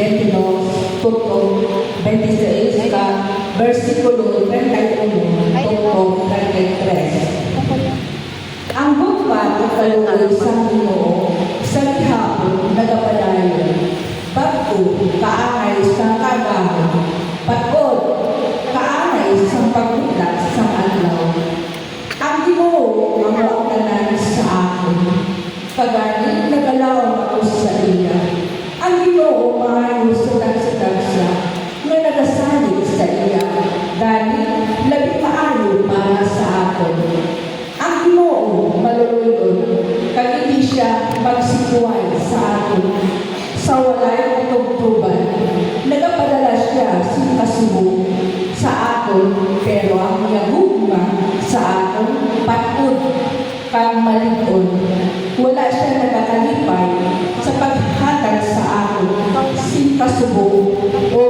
22, tutok 26, versikulo 31, tutok 33. Ang bukpat ikaluoy sa Ginoo, sa gihapon nagapadayon, bago kaangay sa kagahon, patod kaangay sa pagbulat sa adlaw. Ang Ginoo ang mautanan sa akin, kagani nagalaw ako sa iya. Ang Ginoo maayo sa dagsa nga nagasalig sa iya, gani labi maayo para sa akin. Ang Ginoo malulunod, kag hindi siya magsikuay sa akin. Sa walay katugtuban, nagapadala siya sa kasubo sa akin, pero ang yagugma sa akin patud kang malikon. Wala siya nagakalipay sa paghatag sa akin sin kasubo o